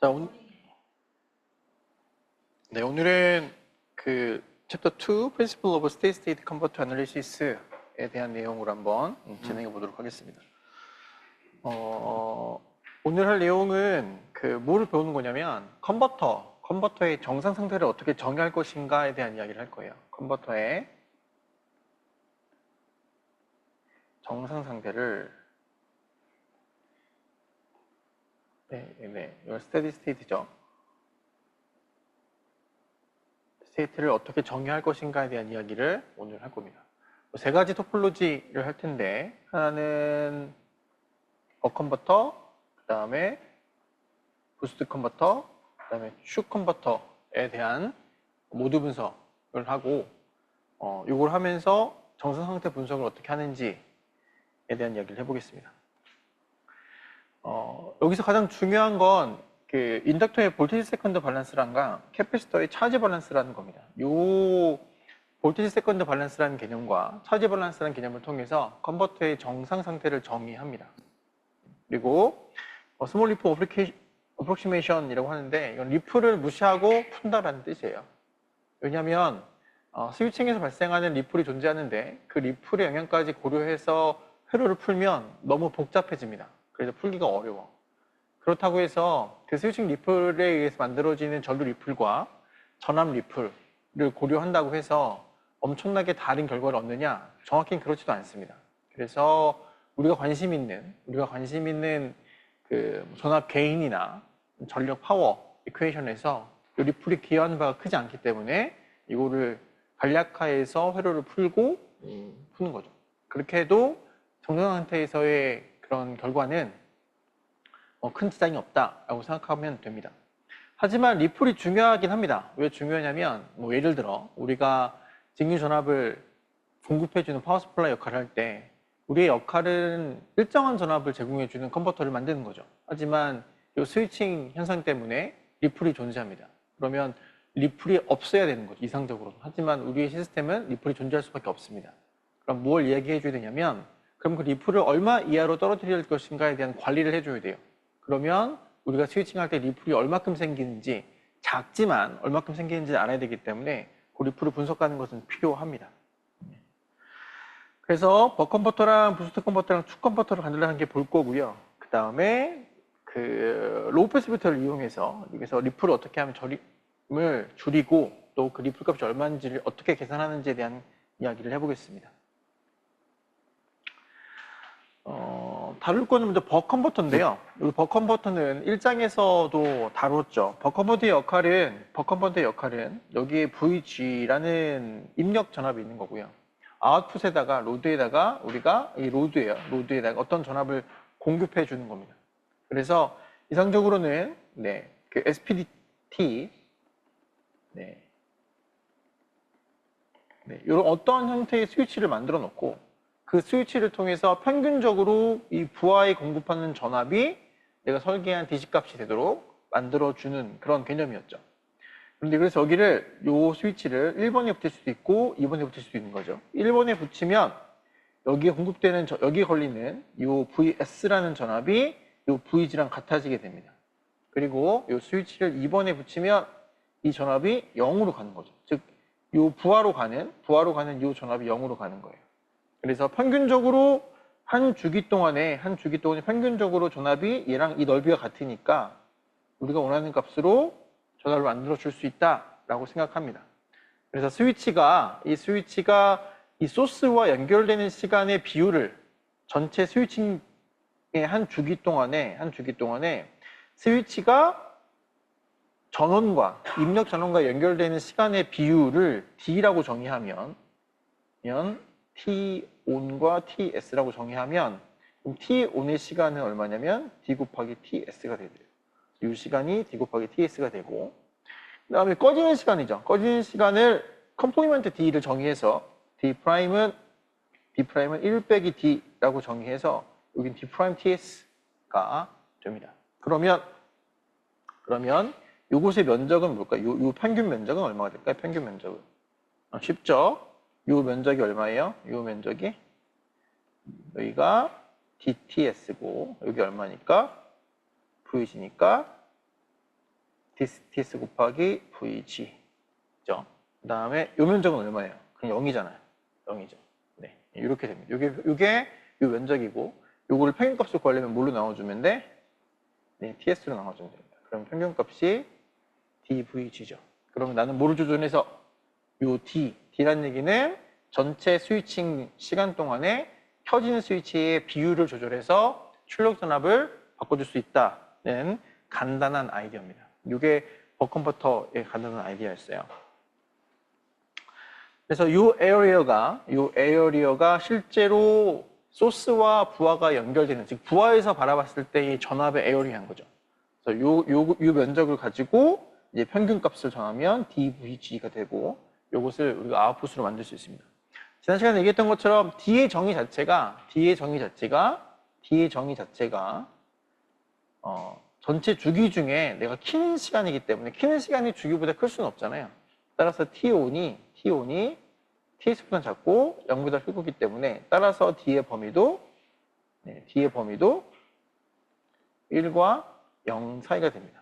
자, 오늘은 그 챕터 2, Principle of State-State Converter Analysis에 대한 내용으로 한번 진행해 보도록 하겠습니다. 오늘 할 내용은 뭐를 배우는 거냐면 컨버터의 정상 상태를 어떻게 정의할 것인가에 대한 이야기를 할 거예요. 컨버터의 정상 상태를 이건 스테디 스테이트죠. 스테이트를 어떻게 정의할 것인가에 대한 이야기를 오늘 할 겁니다. 세 가지 토폴로지를 할 텐데, 하나는 버컨버터, 그 다음에 부스트 컨버터, 그 다음에 슈 컨버터에 대한 모드 분석을 하고, 이걸 하면서 정상 상태 분석을 어떻게 하는지에 대한 이야기를 해보겠습니다. 여기서 가장 중요한 건 인덕터의 볼테이지 세컨드 밸런스란과 캐패시터의 차지 밸런스라는 겁니다. 요 볼테이지 세컨드 밸런스라는 개념과 차지 밸런스라는 개념을 통해서 컨버터의 정상 상태를 정의합니다. 그리고 스몰 리프 어프로시메이션이라고 하는데, 이건 리플을 무시하고 푼다라는 뜻이에요. 왜냐하면 스위칭에서 발생하는 리플이 존재하는데 그 리플의 영향까지 고려해서 회로를 풀면 너무 복잡해집니다. 그래서 풀기가 어려워. 그렇다고 해서 그 스위칭 리플에 의해서 만들어지는 전류 리플과 전압 리플을 고려한다고 해서 엄청나게 다른 결과를 얻느냐? 정확히는 그렇지도 않습니다. 그래서 우리가 관심 있는 그 전압 게인이나 전력 파워 이퀘이션에서 리플이 기여하는 바가 크지 않기 때문에 이거를 간략화해서 회로를 풀고 푸는 거죠. 그렇게 해도 정상 상태에서의 그런 결과는 큰 지장이 없다라고 생각하면 됩니다. 하지만 리플이 중요하긴 합니다. 왜 중요하냐면 예를 들어 우리가 직류 전압을 공급해주는 파워 서플라이 역할을 할 때 우리의 역할은 일정한 전압을 제공해주는 컨버터를 만드는 거죠. 하지만 이 스위칭 현상 때문에 리플이 존재합니다. 그러면 리플이 없어야 되는 거죠, 이상적으로. 하지만 우리의 시스템은 리플이 존재할 수밖에 없습니다. 그럼 뭘 얘기해줘야 되냐면, 그럼 그 리플을 얼마 이하로 떨어뜨려야 할 것인가에 대한 관리를 해줘야 돼요. 그러면 우리가 스위칭할 때 리플이 얼마큼 생기는지, 작지만 얼마큼 생기는지 알아야 되기 때문에 그 리플을 분석하는 것은 필요합니다. 그래서 버컨버터랑 부스트 컨버터랑 축 컨버터를 간단하게 함께 볼 거고요. 그 다음에 로우 패스비터를 이용해서 여기서 리플을 어떻게 하면 저림을 줄이고 또 그 리플 값이 얼마인지를 어떻게 계산하는지에 대한 이야기를 해보겠습니다. 다룰 거는 먼저 버컨버터인데요. 이 버컨버터는 1장에서도 다뤘죠. 버컨버터의 역할은 여기에 VG라는 입력 전압이 있는 거고요. 아웃풋에다가 로드에다가 우리가 이 로드에다가 어떤 전압을 공급해 주는 겁니다. 그래서 이상적으로는 그 SPDT 이런 어떤 형태의 스위치를 만들어 놓고 그 스위치를 통해서 평균적으로 이 부하에 공급하는 전압이 내가 설계한 DC 값이 되도록 만들어주는 그런 개념이었죠. 그런데 그래서 요 스위치를 1번에 붙일 수도 있고 2번에 붙일 수도 있는 거죠. 1번에 붙이면 여기에 공급되는, 여기에 걸리는 요 VS라는 전압이 요 VG랑 같아지게 됩니다. 그리고 요 스위치를 2번에 붙이면 이 전압이 0으로 가는 거죠. 즉, 요 부하로 가는 요 전압이 0으로 가는 거예요. 그래서 평균적으로 한 주기 동안에 평균적으로 전압이 얘랑 이 넓이가 같으니까 우리가 원하는 값으로 전압을 만들어 줄 수 있다라고 생각합니다. 그래서 이 스위치가 이 소스와 연결되는 시간의 비율을 전체 스위칭의 한 주기 동안에 스위치가 입력 전원과 연결되는 시간의 비율을 D라고 정의하면 T-ON과 T-S라고 정의하면 그럼 T-ON의 시간은 얼마냐면 D 곱하기 T-S가 되고요. 이 시간이 D 곱하기 T-S가 되고, 그 다음에 꺼지는 시간이죠. 꺼지는 시간을 컴포니먼트 D를 정의해서 D'은 1 빼기 D라고 정의해서 여긴 D' TS가 됩니다. 그러면 이곳의 면적은 뭘까요? 요 평균 면적은 얼마가 될까요? 평균 면적은 쉽죠? 요 면적이 얼마예요? 요 면적이 여기가 DTS고 여기 얼마니까? VG니까 TS 곱하기 VG. 죠. 그 다음에 요 면적은 얼마예요? 그냥 0이잖아요. 0이죠. 네. 이렇게 됩니다. 요게 요 면적이고, 요거를 평균값을 구하려면 뭘로 나눠주면 돼? 네, TS로 나눠주면 됩니다. 그럼 평균값이 DVG죠. 그러면 나는 뭐를 조절해서 요 D라는 얘기는 전체 스위칭 시간 동안에 켜지는 스위치의 비율을 조절해서 출력 전압을 바꿔줄 수 있다는 간단한 아이디어입니다. 이게 버컨버터의 간단한 아이디어였어요. 그래서 이 에어리어가 실제로 소스와 부하가 연결되는, 즉 부하에서 바라봤을 때의 전압의 에어리어인 거죠. 그래서 요 면적을 가지고 이제 평균값을 정하면 DVG가 되고, 요것을 우리가 아웃풋으로 만들 수 있습니다. 지난 시간에 얘기했던 것처럼 D의 정의 자체가 전체 주기 중에 내가 키는 시간이기 때문에 키는 시간이 주기보다 클 수는 없잖아요. 따라서 T1이 TS보다 작고 0보다 클 거기 때문에 따라서 D의 범위도 1과 0 사이가 됩니다.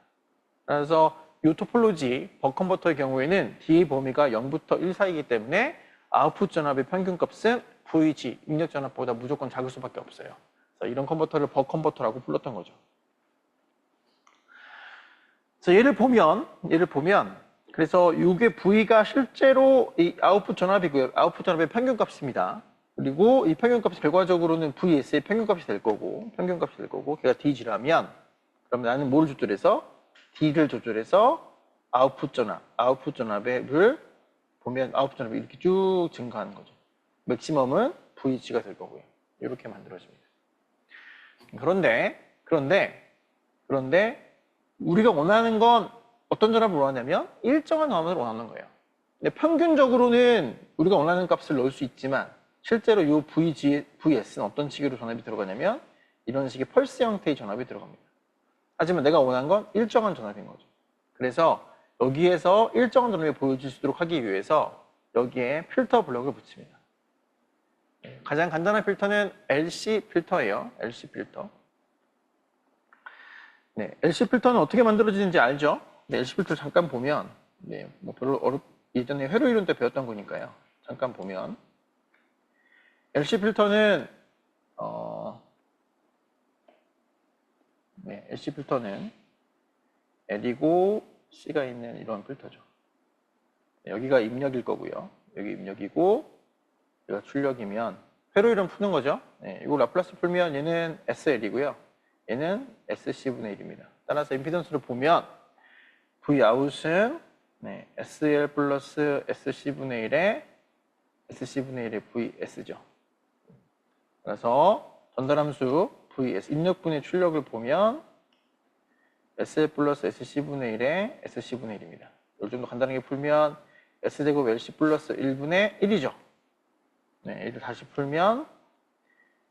그래서 이 토폴로지 버컨버터의 경우에는 D의 범위가 0부터 1 사이이기 때문에 아웃풋 전압의 평균값은 VG, 입력 전압보다 무조건 작을 수밖에 없어요. 그래서 이런 컨버터를 버컨버터라고 불렀던 거죠. 그래서 예를 보면 그래서 이게 V가 실제로 이 아웃풋 전압이고요. 아웃풋 전압의 평균값입니다. 그리고 이 평균값이 결과적으로는 VS의 평균값이 될 거고, 걔가 DG라면, 그럼 나는 뭘 조절해서? D를 조절해서 아웃풋 전압을 보면 아웃풋 전압이 이렇게 쭉 증가하는 거죠. 맥시멈은 VG가 될 거고요. 이렇게 만들어집니다. 그런데 우리가 원하는 건 어떤 전압을 원하냐면 일정한 전압을 원하는 거예요. 근데 평균적으로는 우리가 원하는 값을 넣을 수 있지만 실제로 이 VS는 어떤 식으로 전압이 들어가냐면 이런 식의 펄스 형태의 전압이 들어갑니다. 하지만 내가 원하는 건 일정한 전압인 거죠. 그래서 여기에서 일정한 전압이 보여질 수 있도록 하기 위해서 여기에 필터 블럭을 붙입니다. 가장 간단한 필터는 LC 필터예요. LC 필터. 네, LC 필터는 어떻게 만들어지는지 알죠? 네, LC 필터 잠깐 보면, 네, 뭐 별로 예전에 회로 이론 때 배웠던 거니까요. 잠깐 보면, LC 필터는 LC 필터는 L이고 C가 있는 이런 필터죠. 네, 여기가 입력일 거고요. 여기 입력이고 여기가 출력이면 회로 이론 푸는 거죠. 네, 이거 라플라스 풀면 얘는 SL이고요. 얘는 SC분의 1입니다. 따라서 임피던스를 보면 Vout은 SL 플러스 SC분의 1의 VS죠. 그래서 전달함수 VS, 입력분의 출력을 보면 SL 플러스 SC분의 1의 SC분의 1입니다. 이 정도 간단하게 풀면 S제곱 LC 플러스 1분의 1이죠. 네, 이를 다시 풀면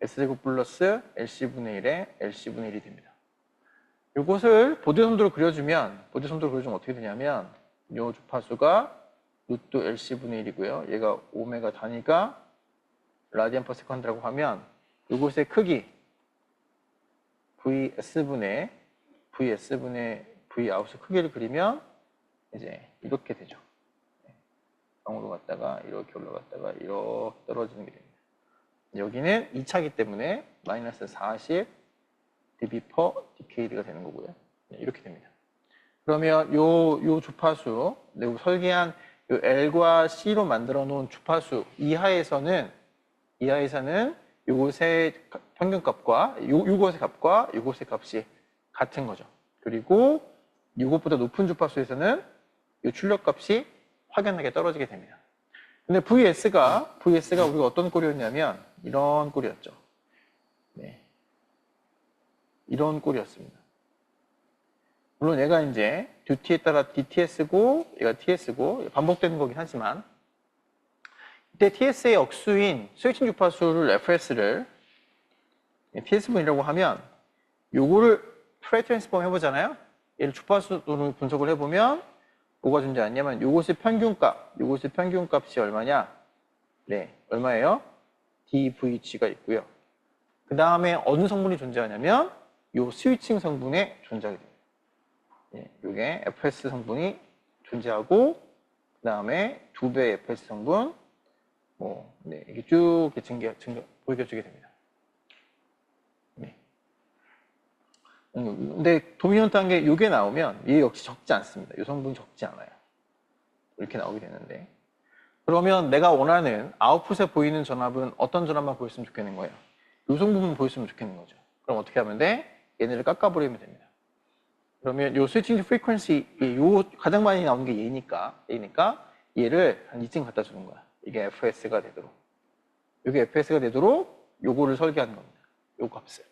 S제곱 플러스 LC분의 1의 LC분의 1이 됩니다. 이것을 보드선도로 그려주면 어떻게 되냐면 이 주파수가 루트 LC분의 1이고요. 얘가 오메가 단위가 라디안 퍼 세컨드라고 하면 이곳의 크기 VS분의 Vout의 크기를 그리면 이제 이렇게 되죠. 0으로 갔다가 이렇게 올라갔다가 이렇게 떨어지는 게 됩니다. 여기는 2차이기 때문에 마이너스 40 dB per decade가 되는 거고요. 네, 이렇게 됩니다. 그러면 요 주파수, 내가 설계한 요 L과 C로 만들어 놓은 주파수 이하에서는 요것의 평균값과 요것의 값과 요것의 값이 같은 거죠. 그리고 요것보다 높은 주파수에서는 요 출력값이 확연하게 떨어지게 됩니다. 근데 VS가 우리가 어떤 꼴이었냐면 이런 꼴이었죠. 네. 이런 꼴이었습니다. 물론 얘가 이제 듀티에 따라 DTS고 얘가 TS고 반복되는 거긴 하지만 이때 TS의 억수인 스위칭 주파수를 FS를 TS분이라고 하면 요거를 프레이 트랜스폼 해보잖아요. 얘를 주파수로 분석을 해보면 뭐가 존재하냐면 요것의 평균값이 얼마냐? 네, 얼마예요? DVG가 있고요. 그 다음에 어느 성분이 존재하냐면 요 스위칭 성분에 존재하게 됩니다. 이게 FS 성분이 존재하고, 그 다음에 2배의 FS 성분, 이게 쭉 보여주게 됩니다. 네. 근데 도미넌트한 게 이게 나오면 얘 역시 적지 않습니다. 이 성분이 적지 않아요. 이렇게 나오게 되는데, 그러면 내가 원하는 아웃풋에 보이는 전압은 어떤 전압만 보였으면 좋겠는 거예요? 이 성분만 보였으면 좋겠는 거죠. 그럼 어떻게 하면 돼? 얘네를 깎아버리면 됩니다. 그러면 요 스위칭 프리퀀시, 요 가장 많이 나오는 게 얘니까 얘를 한 이쯤 갖다 주는 거야. 이게 FS가 되도록. 이게 FS가 되도록 요거를 설계하는 겁니다. 요 값을.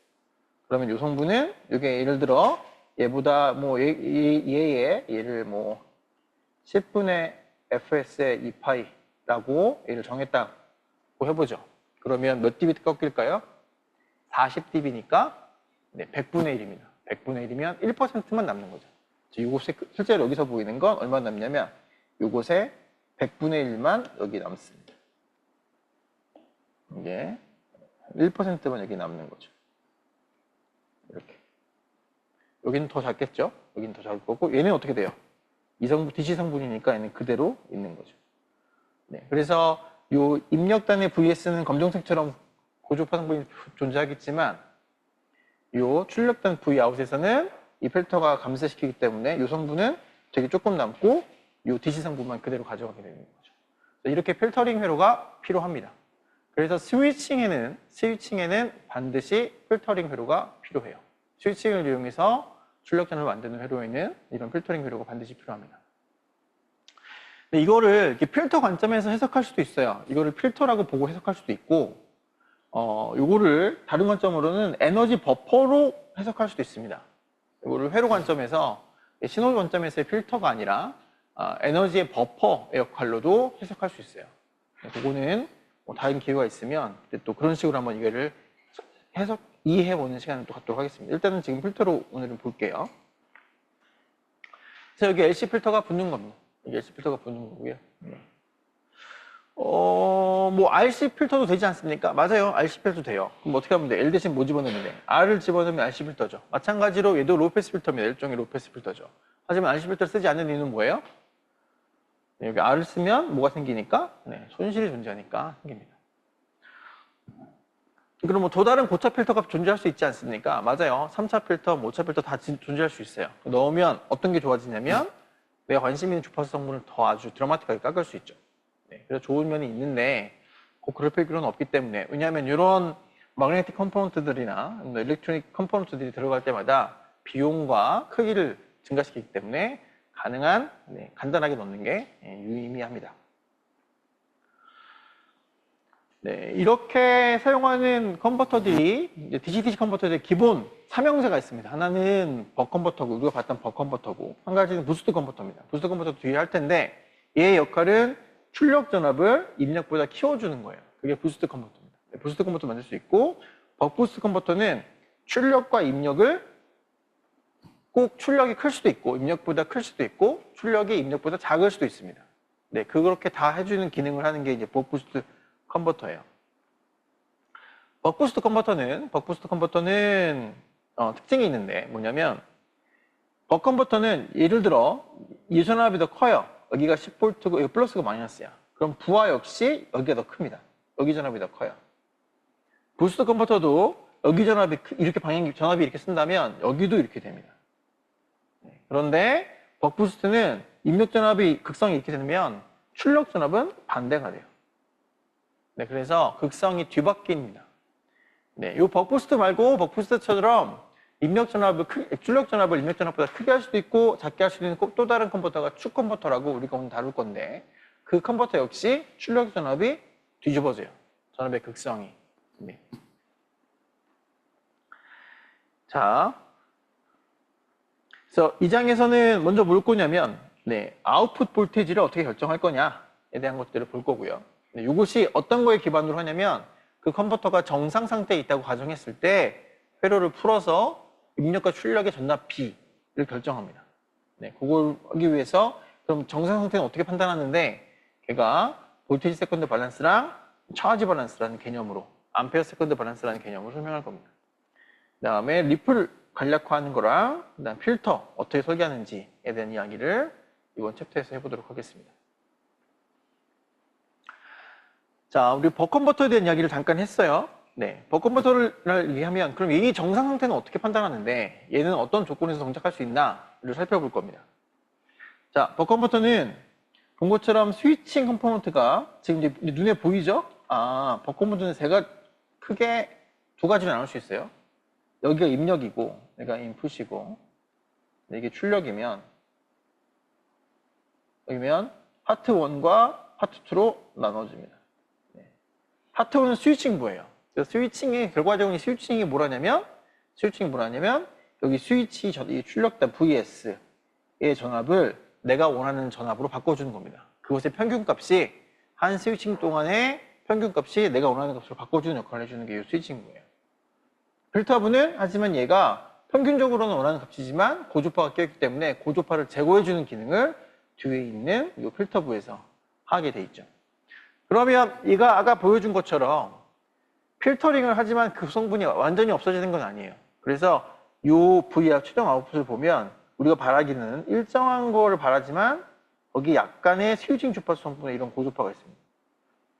그러면 요 성분은 요게 예를 들어 얘보다 얘를 10분의 FS의 2파이라고 얘를 정했다고 해보죠. 그러면 몇 dB 꺾일까요? 40dB니까 100분의 1입니다. 100분의 1이면 1%만 남는 거죠. 이곳에 실제로 여기서 보이는 건 얼마 남냐면 이곳에 100분의 1만 여기 남습니다. 이게 1%만 여기 남는 거죠. 이렇게. 여기는 더 작겠죠? 여기는 더 작을 거고, 얘는 어떻게 돼요? DC 성분이니까 얘는 그대로 있는 거죠. 네, 그래서 요 입력단의 VS는 검정색처럼 고주파 성분이 존재하겠지만, 요 출력단 Vout에서는 이 필터가 감쇄시키기 때문에 요 성분은 되게 조금 남고, 요 DC 성분만 그대로 가져가게 되는 거죠. 이렇게 필터링 회로가 필요합니다. 그래서 스위칭에는 반드시 필터링 회로가 필요해요. 스위칭을 이용해서 출력단을 만드는 회로에는 이런 필터링 회로가 반드시 필요합니다. 근데 이거를 이렇게 필터 관점에서 해석할 수도 있어요. 이거를 필터라고 보고 해석할 수도 있고, 요거를 다른 관점으로는 에너지 버퍼로 해석할 수도 있습니다. 이거를 회로 관점에서, 신호 관점에서의 필터가 아니라 에너지의 버퍼의 역할로도 해석할 수 있어요. 그거는 다른 기회가 있으면 또 그런 식으로 한번 이거를 이해해보는 시간을 또 갖도록 하겠습니다. 일단은 지금 필터로 오늘은 볼게요. 그래서 여기 LC 필터가 붙는 겁니다. 여기 LC 필터가 붙는 거고요. RC 필터도 되지 않습니까? 맞아요. RC 필터도 돼요. 그럼 어떻게 하면 돼? L 대신 뭐 집어넣으면 돼? R을 집어넣으면 RC 필터죠. 마찬가지로 얘도 로우패스 필터입니다. 일종의 로우패스 필터죠. 하지만 RC 필터를 쓰지 않는 이유는 뭐예요? 여기 R을 쓰면 뭐가 생기니까? 손실이 존재하니까 생깁니다. 그럼 또 다른 고차 필터가 존재할 수 있지 않습니까? 맞아요. 3차 필터, 5차 필터 다 존재할 수 있어요. 넣으면 어떤 게 좋아지냐면 내가 관심 있는 주파수 성분을 더 아주 드라마틱하게 깎을 수 있죠. 그래서 좋은 면이 있는데 꼭 그럴 필요는 없기 때문에, 왜냐하면 이런 magnetic 컴포넌트들이나 일렉트로닉 컴포넌트들이 들어갈 때마다 비용과 크기를 증가시키기 때문에 가능한 간단하게 넣는 게 유의미합니다. 이렇게 사용하는 컨버터들이 DC-DC 컨버터들의 기본 3형제가 있습니다. 하나는 벅 컨버터고, 우리가 봤던 벅 컨버터고, 한 가지는 부스트 컨버터입니다. 부스트 컨버터 뒤에 할 텐데 얘의 역할은 출력 전압을 입력보다 키워주는 거예요. 그게 부스트 컨버터입니다. 부스트 컨버터 만들 수 있고, 벅 부스트 컨버터는 출력과 입력을 꼭 출력이 클 수도 있고, 입력보다 클 수도 있고, 출력이 입력보다 작을 수도 있습니다. 그렇게 다 해주는 기능을 하는 게 이제 벅 부스트 컨버터예요. 벅 부스트 컨버터는 특징이 있는데 뭐냐면, 벅 컨버터는 예를 들어 이 전압이 더 커요. 여기가 10V고 여기 플러스가 마이너스야. 그럼 부하 역시 여기가 더 큽니다. 여기 전압이 더 커요. 부스트 컨버터도 여기 전압이 이렇게 전압이 이렇게 쓴다면 여기도 이렇게 됩니다. 그런데 벅 부스트는 입력 전압이 극성이 이렇게 되면 출력 전압은 반대가 돼요. 그래서 극성이 뒤바뀝니다. 이 벅 부스트 말고 벅 부스트처럼 출력 전압을 입력 전압보다 크게 할 수도 있고 작게 할 수도 있는 또 다른 컨버터가 축 컨버터라고 우리가 오늘 다룰 건데, 그 컨버터 역시 출력 전압이 뒤집어져요. 전압의 극성이. 자, 그래서 이 장에서는 먼저 뭘 거냐면 아웃풋 볼테이지를 어떻게 결정할 거냐에 대한 것들을 볼 거고요. 이것이 어떤 거에 기반으로 하냐면, 그 컨버터가 정상 상태에 있다고 가정했을 때 회로를 풀어서 입력과 출력의 전압 B를 결정합니다. 그걸 하기 위해서 그럼 정상 상태는 어떻게 판단하는데, 걔가 볼테이지 세컨드 밸런스랑 차지 밸런스라는 개념으로, 암페어 세컨드 밸런스라는 개념으로 설명할 겁니다. 그 다음에 리플 간략화하는 거랑 그다음 필터 어떻게 설계하는지에 대한 이야기를 이번 챕터에서 해보도록 하겠습니다. 자, 우리 버컨버터에 대한 이야기를 잠깐 했어요. 네, 버컨버터를 얘기하면 그럼 이 정상 상태는 어떻게 판단하는데 얘는 어떤 조건에서 동작할 수 있나를 살펴볼 겁니다. 자, 버컨버터는 본 것처럼 스위칭 컴포넌트가 지금 이제 눈에 보이죠? 아, 버컨버터는 제가 크게 두 가지로 나눌 수 있어요. 여기가 입력이고, 여기가 인풋이고, 이게 출력이면, 여기면 파트 1과 파트 2로 나눠집니다. 네. 파트 1은 스위칭부예요. 스위칭의 결과적인 스위칭이 뭐라냐면, 여기 스위치 이 출력단 VS의 전압을 내가 원하는 전압으로 바꿔주는 겁니다. 그것의 평균값이 한 스위칭 동안의 평균값이 내가 원하는 값으로 바꿔주는 역할을 해주는 게 이 스위칭부예요. 필터부는 하지만 얘가 평균적으로는 원하는 값이지만 고주파가 껴있기 때문에 고주파를 제거해주는 기능을 뒤에 있는 이 필터부에서 하게 돼 있죠. 그러면 얘가 아까 보여준 것처럼 필터링을 하지만 그 성분이 완전히 없어지는 건 아니에요. 그래서 이 V와 최종 아웃풋을 보면 우리가 바라기는 일정한 거를 바라지만 거기 약간의 스위칭 주파수 성분에 이런 고주파가 있습니다.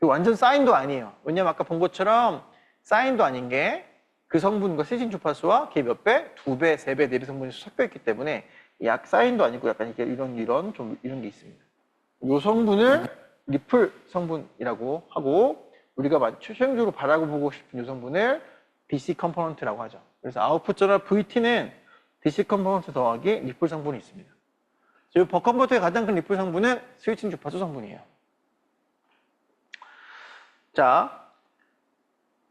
완전 사인도 아니에요. 왜냐면 아까 본 것처럼 사인도 아닌 게 그 성분과 스위칭 주파수와 걔 몇 배? 2배, 3배, 4배 성분이 섞여 있기 때문에 약 사인도 아니고 약간 이런 게 있습니다. 이 성분을 리플 성분이라고 하고 우리가 최종적으로 바라고 보고 싶은 이 성분을 DC 컴포넌트라고 하죠. 그래서 아웃풋 전압 VT는 DC 컴포넌트 더하기 리플 성분이 있습니다. 이 버컨버터의 가장 큰 리플 성분은 스위칭 주파수 성분이에요. 자,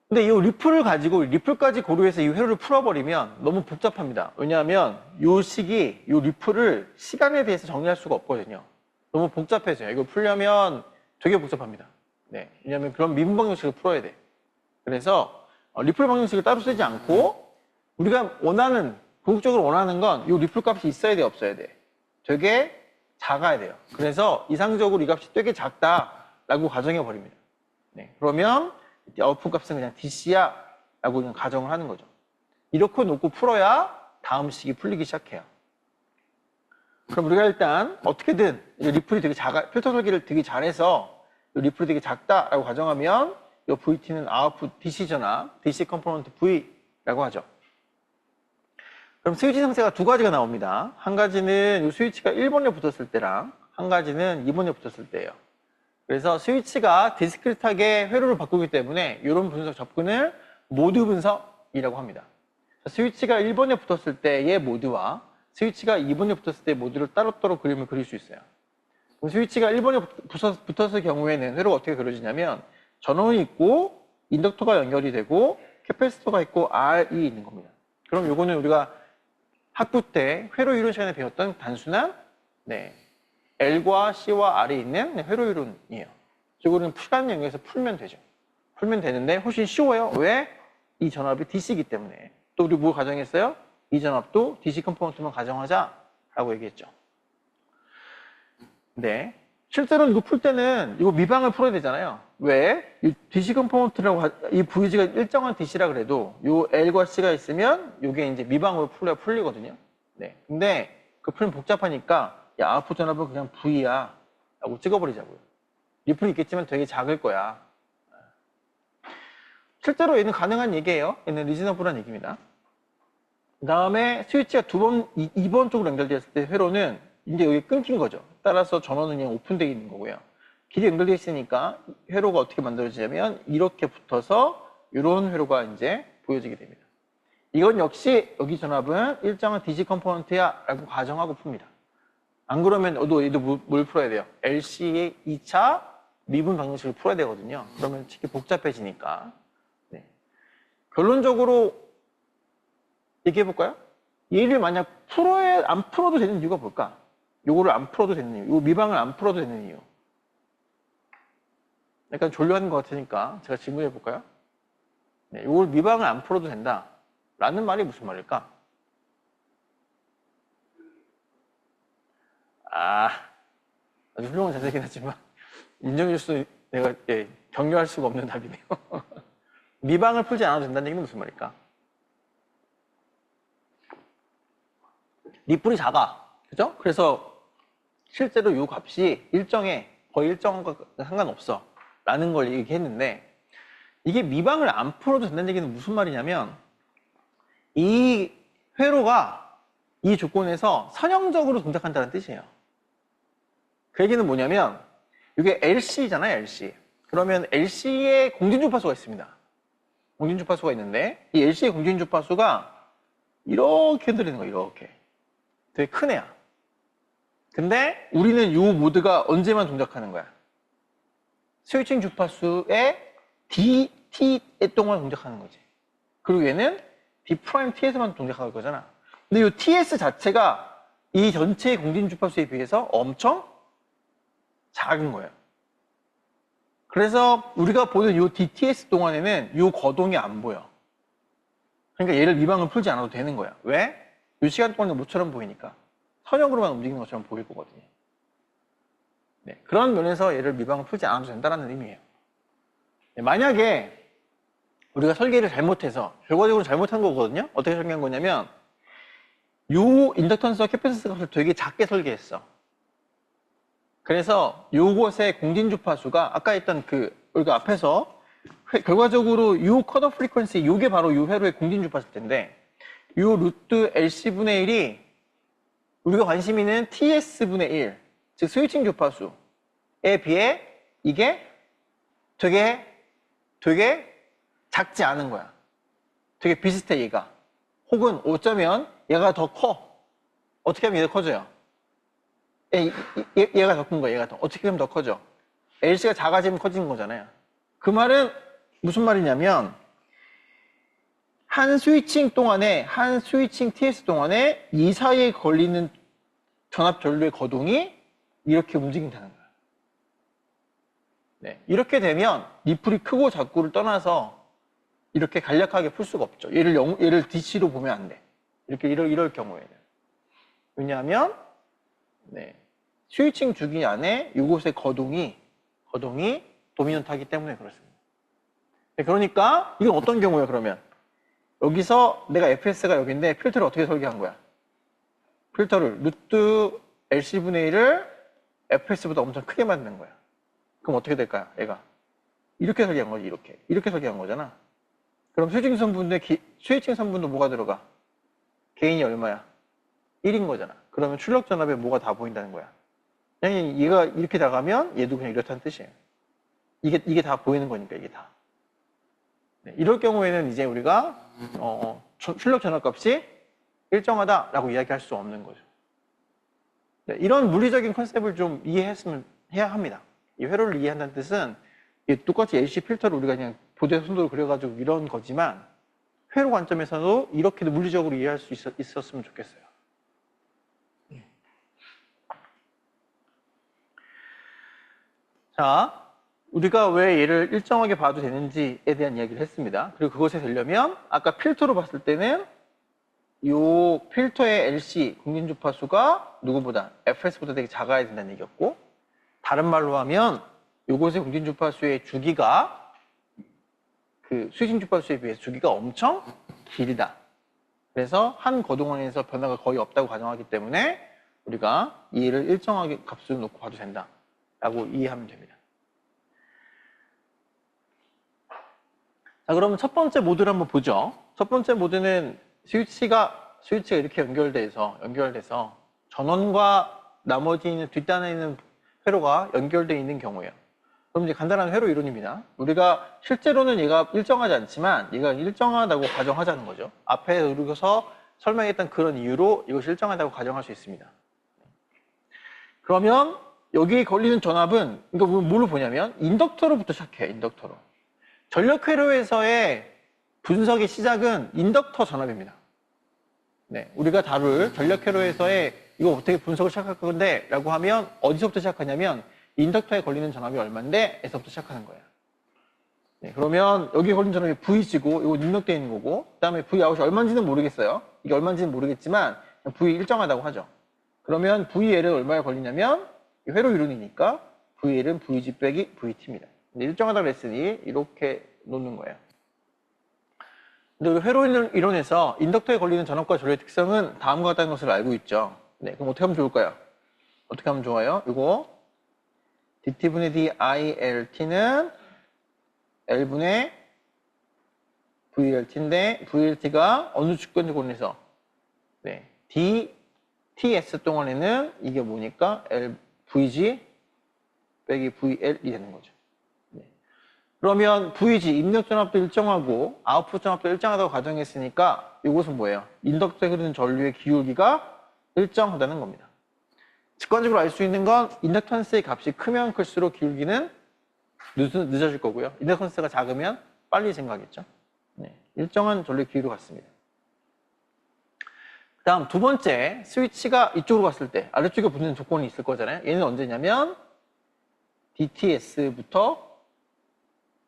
근데 이 리플을 가지고 리플까지 고려해서 이 회로를 풀어버리면 너무 복잡합니다. 왜냐하면 이 리플을 시간에 대해서 정리할 수가 없거든요. 너무 복잡해져요. 이걸 풀려면 되게 복잡합니다. 네, 왜냐하면 그런 미분 방정식을 풀어야 돼. 그래서 리플 방정식을 따로 쓰지 않고 우리가 궁극적으로 원하는 건 이 리플 값이 있어야 돼, 없어야 돼? 되게 작아야 돼요. 그래서 이상적으로 이 값이 되게 작다라고 가정해 버립니다. 네, 그러면 아웃풋 값은 그냥 DC야 라고 그냥 가정을 하는 거죠. 이렇게 놓고 풀어야 다음 식이 풀리기 시작해요. 그럼 우리가 일단 어떻게든 리플이 되게 필터 설계를 되게 잘해서 리플이 되게 작다라고 가정하면 이 VT는 아웃풋 DC 전압, DC 컴포넌트 V라고 하죠. 그럼 스위치 상태가 두 가지가 나옵니다. 한 가지는 이 스위치가 1번에 붙었을 때랑 한 가지는 2번에 붙었을 때예요. 그래서 스위치가 디스크릿하게 회로를 바꾸기 때문에 이런 분석 접근을 모드 분석이라고 합니다. 스위치가 1번에 붙었을 때의 모드와 스위치가 2번에 붙었을 때의 모드를 따로따로 그림을 그릴 수 있어요. 스위치가 1번에 붙었을 경우에는 회로가 어떻게 그려지냐면 전원이 있고 인덕터가 연결이 되고 캐패시터가 있고 R이 있는 겁니다. 그럼 이거는 우리가 학부 때 회로 이론 시간에 배웠던 단순한 L과 C와 R이 있는 회로 이론이에요. 이거는 시간 영역에서 풀면 되죠. 풀면 되는데 훨씬 쉬워요. 왜? 이 전압이 DC이기 때문에. 또 우리 뭐 가정했어요? 이 전압도 DC 컴포넌트만 가정하자라고 얘기했죠. 네. 실제로는 이거 풀 때는 이거 미방을 풀어야 되잖아요. 왜? 이 DC 컴포넌트라고 이 VG가 일정한 DC라 그래도 요 L과 C가 있으면 이게 이제 미방으로 풀리거든요. 네. 근데 그 풀면 복잡하니까 야, 아웃풋 전압은 그냥 V야 라고 찍어버리자고요. 리플이 있겠지만 되게 작을 거야. 실제로 얘는 가능한 얘기예요. 얘는 리즈너블한 얘기입니다. 그 다음에 스위치가 2번 쪽으로 연결되었을 때 회로는 이제 여기 끊긴 거죠. 따라서 전원은 그냥 오픈되어 있는 거고요. 길이 연결되어 있으니까 회로가 어떻게 만들어지냐면 이렇게 붙어서 이런 회로가 이제 보여지게 됩니다. 이건 역시 여기 전압은 일정한 DC 컴포넌트야 라고 가정하고 풉니다. 안 그러면 얘도 뭘 풀어야 돼요? LC의 2차 미분 방정식을 풀어야 되거든요. 그러면 되게 복잡해지니까. 네. 결론적으로 얘기해 볼까요? 얘를 만약 안 풀어도 되는 이유가 뭘까? 요거를 안 풀어도 되는 이유, 요 미방을 안 풀어도 되는 이유. 약간 졸려하는 것 같으니까 제가 질문해 볼까요? 네, 요걸 미방을 안 풀어도 된다. 라는 말이 무슨 말일까? 아주 훌륭한 자세긴 하지만 인정해 줄 내가 격려할 수가 없는 답이네요. 미방을 풀지 않아도 된다는 얘기는 무슨 말일까? 니뿔이 작아. 그죠? 그래서 실제로 이 값이 일정해. 거의 일정한 거 상관없어. 라는 걸 얘기했는데, 이게 미방을 안 풀어도 된다는 얘기는 무슨 말이냐면, 이 회로가 이 조건에서 선형적으로 동작한다는 뜻이에요. 그 얘기는 뭐냐면, 이게 LC잖아요, LC. 그러면 LC에 공진주파수가 있습니다. 공진주파수가 있는데, 이 LC의 공진주파수가 이렇게 흔들리는 거예요, 이렇게. 되게 큰 애야. 근데 우리는 이 모드가 언제만 동작하는 거야? 스위칭 주파수의 D, T 동안 동작하는 거지. 그리고 얘는 D 프라임 T에서만 동작할 거잖아. 근데 이 TS 자체가 이 전체의 공진 주파수에 비해서 엄청 작은 거예요. 그래서 우리가 보는 이 DTS 동안에는 이 거동이 안 보여. 그러니까 얘를 미방을 풀지 않아도 되는 거야. 왜? 이 시간 동안은 모처럼 보이니까. 선형으로만 움직이는 것처럼 보일 거거든요. 네, 그런 면에서 얘를 미방을 풀지 않아도 된다는 의미예요. 네, 만약에 우리가 설계를 잘못해서 결과적으로 잘못한 거거든요. 어떻게 설계한 거냐면 이 인덕턴스와 캐패시터 값을 되게 작게 설계했어. 그래서 요것의 공진주파수가 아까 했던 우리가 앞에서 결과적으로 이 컷오프 프리퀀시 요게 바로 이 회로의 공진주파수일 텐데 이 루트 LC분의 1이 우리가 관심 있는 TS분의 1, 즉 스위칭 주파수에 비해 이게 되게 작지 않은 거야. 되게 비슷해, 얘가. 혹은 어쩌면 얘가 더 커. 어떻게 하면 얘가 커져요? 얘가 더 큰 거야, 얘가 더. 어떻게 하면 더 커져? LC가 작아지면 커지는 거잖아요. 그 말은 무슨 말이냐면 한 스위칭 TS 동안에 이 사이에 걸리는 전압 전류의 거동이 이렇게 움직인다는 거야. 네, 이렇게 되면 니플이 크고 작고를 떠나서 이렇게 간략하게 풀 수가 없죠. 얘를 DC로 보면 안 돼. 이럴 경우에는. 왜냐하면 네, 스위칭 주기 안에 이곳의 거동이 도미넌트하기 때문에 그렇습니다. 네, 그러니까 이건 어떤 경우예요, 그러면? 여기서 내가 FS가 여기인데 필터를 어떻게 설계한 거야? 필터를 루트 LC분의 1을 FS보다 엄청 크게 만드는 거야. 그럼 어떻게 될까요? 얘가 이렇게 설계한 거지. 이렇게 설계한 거잖아. 그럼 스위칭 선분도 뭐가 들어가? 개인이 얼마야? 1인 거잖아. 그러면 출력 전압에 뭐가 다 보인다는 거야. 그냥 얘가 이렇게 나가면 얘도 그냥 이렇다는 뜻이에요. 이게 다 보이는 거니까, 이게 다. 네, 이럴 경우에는 이제 우리가 출력 전압값이 일정하다라고 이야기할 수 없는 거죠. 네, 이런 물리적인 컨셉을 좀 해야 합니다. 이 회로를 이해한다는 뜻은 똑같이 LC 필터를 우리가 그냥 보대 손으로 그려가지고 이런 거지만 회로 관점에서도 이렇게도 물리적으로 이해할 수 있었으면 좋겠어요. 자, 우리가 왜 얘를 일정하게 봐도 되는지에 대한 이야기를 했습니다. 그리고 그것에 되려면 아까 필터로 봤을 때는 이 필터의 LC 공진주파수가 누구보다 FS보다 되게 작아야 된다는 얘기였고, 다른 말로 하면 이곳의 공진주파수의 주기가 그 스위칭 주파수에 비해서 주기가 엄청 길다. 그래서 한 거동안에서 변화가 거의 없다고 가정하기 때문에 우리가 얘를 일정하게 값으로 놓고 봐도 된다 라고 이해하면 됩니다. 자, 그러면 첫 번째 모드를 한번 보죠. 첫 번째 모드는 스위치가 이렇게 연결돼서 전원과 나머지 있는 뒷단에 있는 회로가 연결되어 있는 경우예요. 그럼 이제 간단한 회로 이론입니다. 우리가 실제로는 얘가 일정하지 않지만 얘가 일정하다고 가정하자는 거죠. 앞에 우리가 설명했던 그런 이유로 이것이 일정하다고 가정할 수 있습니다. 그러면 여기에 걸리는 전압은 그러니까 뭘로 보냐면 인덕터로부터 시작해요. 인덕터로. 전력 회로에서의 분석의 시작은 인덕터 전압입니다. 네, 우리가 다룰 전력 회로에서의 이거 어떻게 분석을 시작할 건데 라고 하면 어디서부터 시작하냐면 인덕터에 걸리는 전압이 얼마인데 에서부터 시작하는 거예요. 네, 그러면 여기 걸린 전압이 V시고 이거 입력되어 있는 거고 그 다음에 Vout이 얼마인지는 모르겠어요. 이게 얼마인지는 모르겠지만 V 일정하다고 하죠. 그러면 VL은 얼마에 걸리냐면 회로 이론이니까 VL은 VG 빼기 VT입니다. 일정하다고 했으니 이렇게 놓는 거예요. 근데 우리 회로 이론에서 인덕터에 걸리는 전압과 전류의 특성은 다음과 같다는 것을 알고 있죠. 네, 그럼 어떻게 하면 좋을까요? 어떻게 하면 좋아요? 이거 dt분의 dilt는 L분의 VLT인데 VLT가 어느 주권에 걸려서 네, ts 동안에는 이게 뭐니까 VG 빼기 VL이 되는 거죠. 네. 그러면 VG 입력 전압도 일정하고 아웃풋 전압도 일정하다고 가정했으니까 이것은 뭐예요? 인덕터에 흐르는 전류의 기울기가 일정하다는 겁니다. 직관적으로 알 수 있는 건 인덕턴스의 값이 크면 클수록 기울기는 늦어질 거고요. 인덕턴스가 작으면 빨리 증가하겠죠. 네, 일정한 전류의 기울기 같습니다. 그 다음 두 번째, 스위치가 이쪽으로 갔을 때 아래쪽에 붙는 조건이 있을 거잖아요. 얘는 언제냐면 DTS부터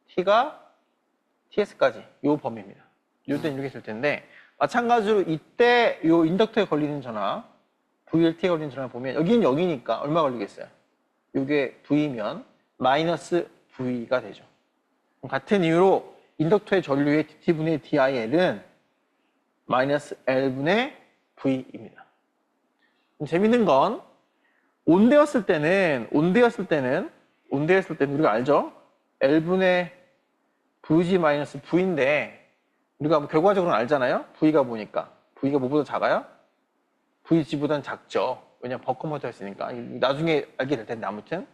T가 TS까지 요 범위입니다. 요때는 이렇게 있을 텐데 마찬가지로 이때 요 인덕터에 걸리는 전압 VLT에 걸리는 전압 보면 여기는 0이니까 얼마 걸리겠어요? 요게 V면 마이너스 V가 되죠. 같은 이유로 인덕터의 전류의 dt분의 dil은 마이너스 L분의 V입니다. 재밌는 건 온되었을 때는 우리가 알죠? L분의 VG 마이너스 V인데 우리가 뭐 결과적으로는 알잖아요? V가 뭐니까? V가 뭐보다 작아요? VG보다는 작죠. 왜냐면 버컨버터가 있으니까. 나중에 알게 될 텐데 아무튼.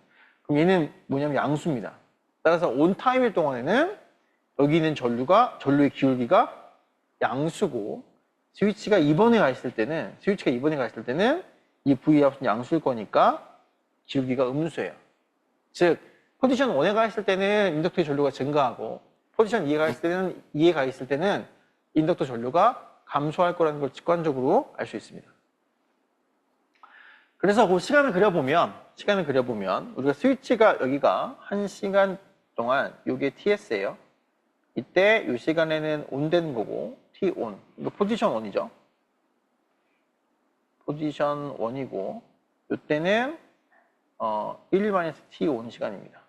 그럼 얘는 뭐냐면 양수입니다. 따라서 온타임일 동안에는 여기 있는 전류의 기울기가 양수고 스위치가 2번에 가 있을 때는 이 V값은 양수일 거니까 기울기가 음수예요. 즉 포지션 1에 가 있을 때는 인덕터의 전류가 증가하고 포지션 2에 가 있을 때는 인덕터 전류가 감소할 거라는 걸 직관적으로 알 수 있습니다. 그래서 그 시간을 그려보면 우리가 스위치가 여기가 1시간 동안 이게 TS예요. 이때 이 시간에는 온되는 거고 T-ON 이거 포지션 1이죠. 포지션 1이고 이때는 1-T-ON 시간입니다.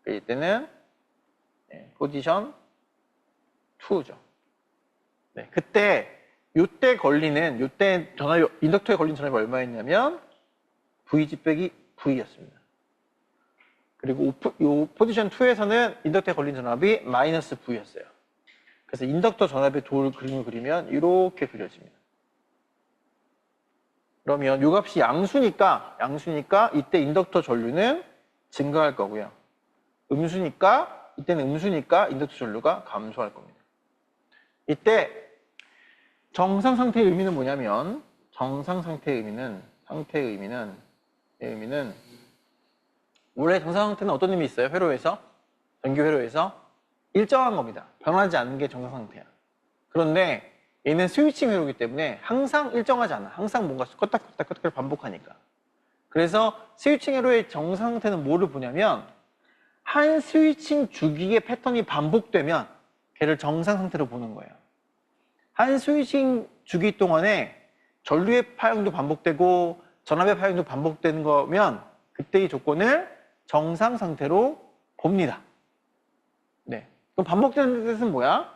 이때는 포지션 2죠. 네, 이때 전압이 인덕터에 걸린 전압이 얼마였냐면 VG 빼기 V였습니다. 그리고 이 포지션 2에서는 인덕터에 걸린 전압이 마이너스 V였어요. 그래서 인덕터 전압의 그림을 그리면 이렇게 그려집니다. 그러면 이 값이 양수니까 이때 인덕터 전류는 증가할 거고요. 이때는 음수니까 인덕터 전류가 감소할 겁니다. 이때 정상 상태의 의미는 뭐냐면 원래 정상 상태는 어떤 의미 있어요? 전기 회로에서 일정한 겁니다. 변하지 않는 게 정상 상태야. 그런데 얘는 스위칭 회로이기 때문에 항상 일정하지 않아. 항상 뭔가 껐다 반복하니까. 그래서 스위칭 회로의 정상 상태는 뭐를 보냐면 한 스위칭 주기의 패턴이 반복되면 걔를 정상 상태로 보는 거예요. 한 스위칭 주기 동안에 전류의 파형도 반복되고 전압의 파형도 반복되는 거면 그때 이 조건을 정상 상태로 봅니다. 네. 그럼 반복되는 뜻은 뭐야?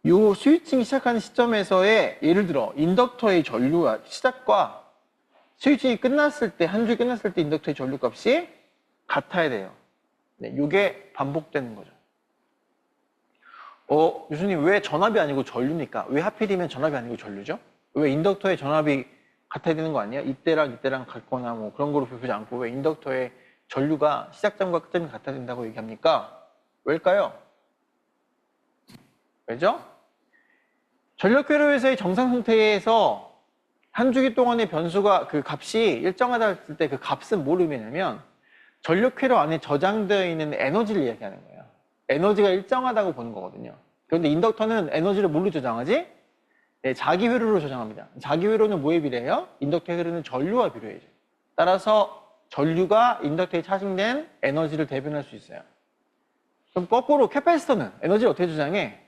요 스위칭이 시작하는 시점에서의 예를 들어 인덕터의 전류 시작과 스위칭이 끝났을 때, 한 주기 끝났을 때 인덕터의 전류 값이 같아야 돼요. 네, 요게 반복되는 거죠. 교수님 왜 전압이 아니고 전류입니까? 왜 하필이면 전압이 아니고 전류죠? 왜 인덕터의 전압이 같아야 되는 거 아니야? 이때랑 같거나 뭐 그런 거로 보지 않고 왜 인덕터의 전류가 시작점과 끝점이 같아야 된다고 얘기합니까? 왜일까요? 왜죠? 전력회로에서의 정상 상태에서 한 주기 동안의 변수가 그 값이 일정하다 했을 때 그 값은 뭘 의미하냐면 전력회로 안에 저장되어 있는 에너지를 이야기하는 거예요. 에너지가 일정하다고 보는 거거든요. 그런데 인덕터는 에너지를 뭘로 저장하지? 네, 자기 회로로 저장합니다. 자기 회로는 뭐에 비례해요? 인덕터에 흐르는 전류와 비례해요. 따라서 전류가 인덕터에 차징된 에너지를 대변할 수 있어요. 그럼 거꾸로 캐패시터는 에너지를 어떻게 저장해?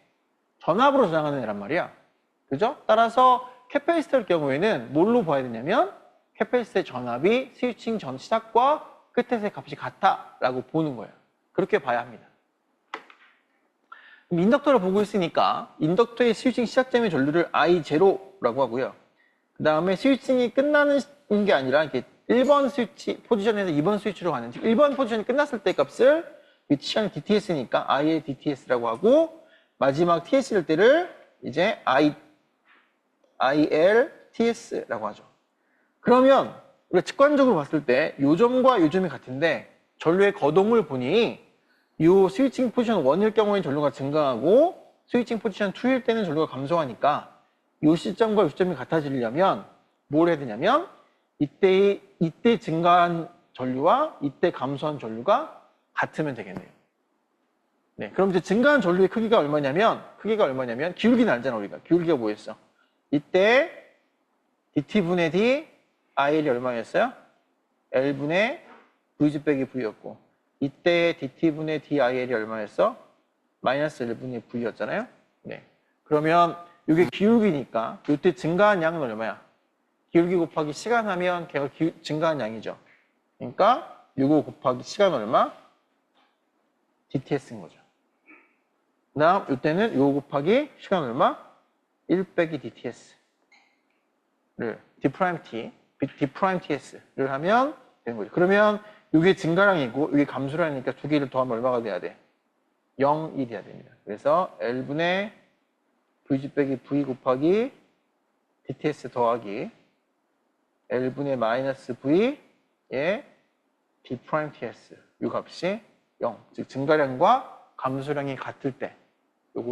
전압으로 저장하는 애란 말이야. 그죠? 따라서 캐패시터의 경우에는 뭘로 봐야 되냐면 캐패시터의 전압이 스위칭 전 시작과 끝에서의 값이 같다라고 보는 거예요. 그렇게 봐야 합니다. 그럼 인덕터를 보고 있으니까 인덕터의 스위칭 시작점의 전류를 I0라고 하고요. 그 다음에 스위칭이 끝나는 게 아니라 이렇게 1번 스위치 포지션에서 2번 스위치로 가는, 즉 1번 포지션이 끝났을 때 값을 시간이 DTS니까 I의 DTS라고 하고, 마지막 TS일 때를 이제 ILTS라고 하죠. 그러면 우리가 직관적으로 봤을 때 요점과 요점이 같은데 전류의 거동을 보니 이 스위칭 포지션 1일 경우에는 전류가 증가하고 스위칭 포지션 2일 때는 전류가 감소하니까 이 시점과 이 시점이 같아지려면 뭘 해야 되냐면 이때 증가한 전류와 이때 감소한 전류가 같으면 되겠네요. 네, 그럼 이제 증가한 전류의 크기가 얼마냐면 기울기는 알잖아. 우리가 기울기가 뭐였어? 이때 dt분의 d IL이 얼마였어요? L분의 Vg 빼기 V였고, 이때 dt분의 d IL이 얼마였어? 마이너스 L분의 V였잖아요. 네, 그러면 이게 기울기니까 이때 증가한 양은 얼마야? 기울기 곱하기 시간 하면 걔가 증가한 양이죠. 그러니까 요거 곱하기 시간 얼마? DTS인 거죠. 그 다음 이때는 요거 곱하기 시간 얼마? 1 빼기 DTS를 D'TS를 하면 되는 거죠. 그러면 이게 증가량이고 이게 감소량이니까 두 개를 더하면 얼마가 돼야 돼? 0이 돼야 됩니다. 그래서 L분의 Vg 빼기 V 곱하기 DTS 더하기 L분의 마이너스 V의 D'TS 이 값이 0, 즉 증가량과 감소량이 같을 때 요거를